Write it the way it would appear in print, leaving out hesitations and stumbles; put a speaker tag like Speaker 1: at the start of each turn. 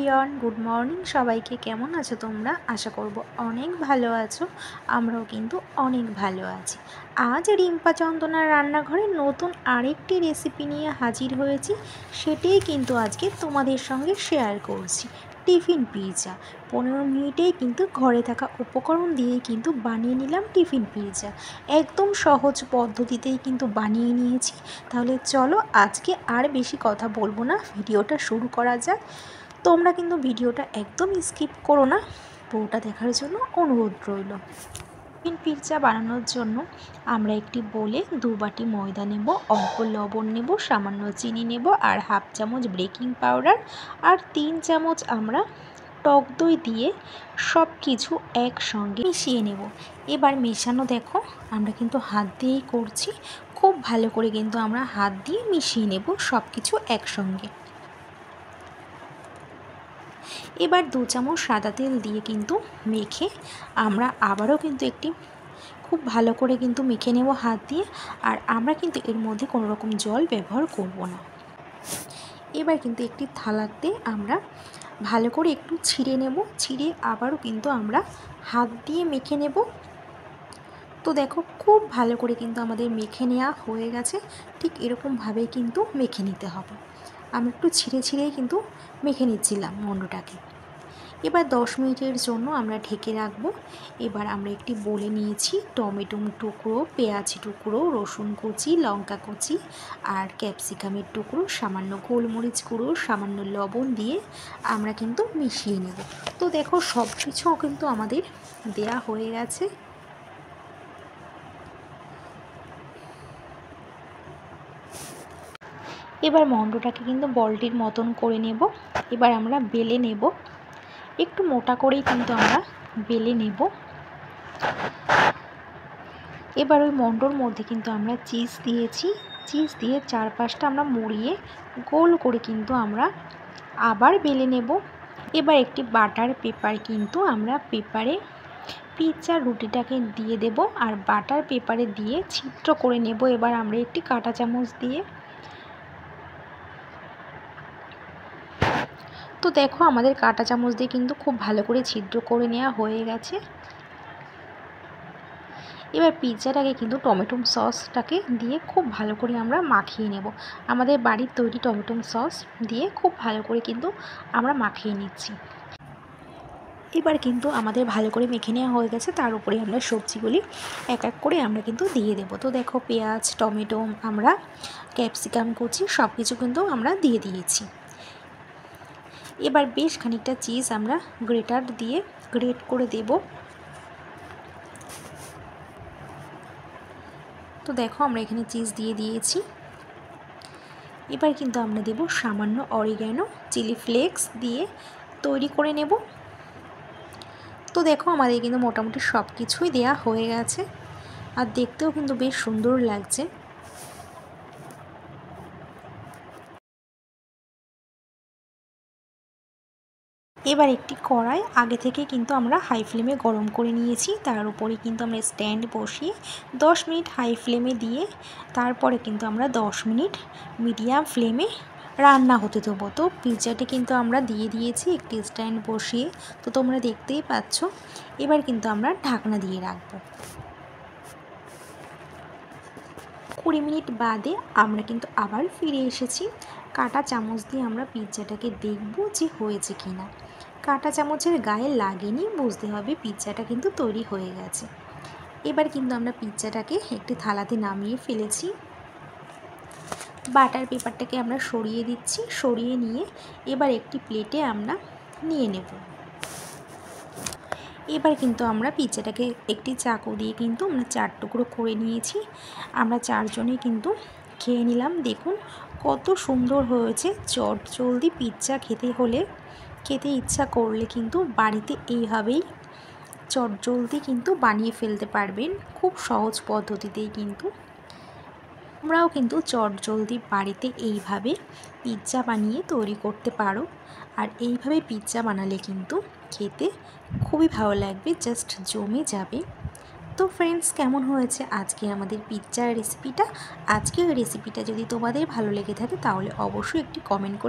Speaker 1: Everyone, good morning সবাইকে। কেমন আছো তোমরা? আশা করব অনেক ভালো আছো। আমরাও কিন্তু অনেক ভালো আছি। আজ রিম্পা চন্দনার রান্নাঘরে নতুন আরেকটি রেসিপি নিয়ে হাজির হয়েছি। সেটাই কিন্তু আজকে তোমাদের সঙ্গে শেয়ার করছি। Tiffin pizza. 15 মিনিটেই কিন্তু ঘরে থাকা উপকরণ দিয়েই কিন্তু বানিয়ে নিলাম টিফিন পিৎজা। একদম সহজ পদ্ধতিতেই কিন্তু বানিয়ে নিয়েছি। তাহলে চলো আজকে আর বেশি কথা বলবো না, ভিডিওটা শুরু করা যাক। তোমরা কিন্তু ভিডিওটা একদম স্কিপ করো না, পুরোটা দেখার জন্য অনুরোধ রইল। টিফিন পিৎজা বানানোর জন্য আমরা একটি বোলে 2 বাটি ময়দা নেব, অল্প লবণ নেব, সামান্য চিনি নেব, আর হাফ চামচ বেকিং পাউডার, আর 3 চামচ আমরা টক দই দিয়ে সব কিছু একসঙ্গে মিশিয়ে নেব। এবার মেশানো দেখো, আমরা কিন্তু হাত দিয়েই করছি। খুব ভালো করে কিন্তু আমরা হাত দিয়ে মিশিয়ে নেব সব কিছু একসঙ্গে। এবার 2 চামচ সাদা তেল দিয়ে কিন্তু মেখে আমরা আবারও কিন্তু খুব ভালো করে কিন্তু মেখে নেব হাত দিয়ে। আর আমরা কিন্তু এর মধ্যে কোনো রকম জল ব্যবহার করব না। এবার কিন্তু একটি থালাতে আমরা ভালো করে একটু ছিঁড়ে নেব, ছিঁড়ে আবারও কিন্তু আমরা হাত দিয়ে মেখে নেব। তো দেখো, খুব ভালো করে কিন্তু আমাদের মেখে নেওয়া হয়ে গেছে। ঠিক এরকমভাবেই কিন্তু মেখে নিতে হবে। আমি একটু ছিঁড়ে ছিঁড়েই কিন্তু মেখে নিচ্ছিলাম মন্ডটাকে। এবার 10 মিনিটের জন্য আমরা ঢেকে রাখবো। এবার আমরা একটি বোলে নিয়েছি টমেটো টুকরো, পেঁয়াজ টুকরো, রসুন কুচি, লঙ্কা কুচি, আর ক্যাপসিকামের টুকরো, সামান্য গোলমরিচ গুঁড়ো, সামান্য লবণ দিয়ে আমরা কিন্তু মিশিয়ে নেব। তো দেখো, সব কিছু কিন্তু আমাদের দেয়া হয়ে গেছে। এবার মন্ডটাকে কিন্তু বলটির মতন করে নেব। এবার আমরা বেলে নেব, একটু মোটা করেই কিন্তু আমরা বেলে নেব। এবার ওই মন্ডর মধ্যে কিন্তু আমরা চিজ দিয়েছি, চিজ দিয়ে চারপাশটা আমরা মুড়িয়ে গোল করে কিন্তু আমরা আবার বেলে নেব। এবার একটি বাটার পেপার কিন্তু আমরা পেপারে পিৎজার রুটিটাকে দিয়ে দেব, আর বাটার পেপারে দিয়ে ছিদ্র করে নেব। এবার আমরা একটি কাঁটা চামচ দিয়ে। তো দেখো, আমাদের কাঁটা চামচ দিয়ে কিন্তু খুব ভালো করে ছিদ্র করে নেওয়া হয়ে গেছে। এবার পিৎজাটাকে কিন্তু টমেটো সসটাকে দিয়ে খুব ভালো করে আমরা মাখিয়ে নেব। আমাদের বাড়ির তৈরি টমেটো সস দিয়ে খুব ভালো করে কিন্তু আমরা মাখিয়ে নিচ্ছি। এবার কিন্তু আমাদের ভালো করে মেখে নেওয়া হয়ে গেছে। তার উপরে আমরা সবজিগুলি এক এক করে আমরা কিন্তু দিয়ে দেব। তো দেখো, পেঁয়াজ, টমেটো, আমরা ক্যাপসিকাম কুচি সব কিছু কিন্তু আমরা দিয়ে দিয়েছি। এবার বেশ খানিকটা চিজ আমরা গ্রেটার দিয়ে গ্রেট করে দেব। তো দেখো, আমরা এখানে চিজ দিয়ে দিয়েছি। এবার কিন্তু আমরা দেব সামান্য অরিগ্যানো, চিলি ফ্লেক্স দিয়ে তৈরি করে নেব। তো দেখো, আমাদের কিন্তু মোটামুটি সব কিছুই দেয়া হয়ে গেছে, আর দেখতেও কিন্তু বেশ সুন্দর লাগছে। এবার একটি কড়াই আগে থেকে কিন্তু আমরা হাই ফ্লেমে গরম করে নিয়েছি। তার উপরে কিন্তু আমরা স্ট্যান্ড বসিয়ে 10 মিনিট হাই ফ্লেমে দিয়ে তারপরে কিন্তু আমরা 10 মিনিট মিডিয়াম ফ্লেমে রান্না হতে দেবো। তো পিৎজাটি কিন্তু আমরা দিয়ে দিয়েছি একটি স্ট্যান্ড বসিয়ে, তো তোমরা দেখতেই পাচ্ছ। এবার কিন্তু আমরা ঢাকনা দিয়ে রাখবো। 20 মিনিট বাদে আমরা কিন্তু আবার ফিরে এসেছি। কাঁটা চামচ দিয়ে আমরা পিৎজাটাকে দেখব যে হয়েছে কিনা। কাঁটা চামচের গায়ে লাগেনি, বুঝতে হবে পিৎজাটা কিন্তু তৈরি হয়ে গেছে। এবার কিন্তু আমরা পিৎজাটাকে একটি থালাতে নামিয়ে ফেলেছি। বাটার পেপারটাকে আমরা সরিয়ে দিচ্ছি, সরিয়ে নিয়ে এবার একটি প্লেটে আমরা নিয়ে নেব। এবার কিন্তু আমরা পিৎজাটাকে একটি চাকু দিয়ে কিন্তু আমরা 4 টুকরো করে নিয়েছি। আমরা 4 জনেই কিন্তু খেয়ে নিলাম। দেখুন কত সুন্দর হয়েছে। চটজলদি পিৎজা খেতে ইচ্ছা করলে কিন্তু বাড়িতে এইভাবেই চটজলদি কিন্তু বানিয়ে ফেলতে পারবেন। খুব সহজ পদ্ধতিতেই কিন্তু তোমরাও কিন্তু চটজলদি বাড়িতে এইভাবে পিৎজা বানিয়ে তৈরি করতে পারো। আর এইভাবে পিৎজা বানালে কিন্তু খেতে খুবই ভালো লাগবে, জাস্ট জমে যাবে। তো ফ্রেন্ডস, কেমন হয়েছে আজকে আমাদের পিৎজার রেসিপিটা? আজকের রেসিপিটা যদি তোমাদের ভালো লেগে থাকে তাহলে অবশ্যই একটি কমেন্ট করে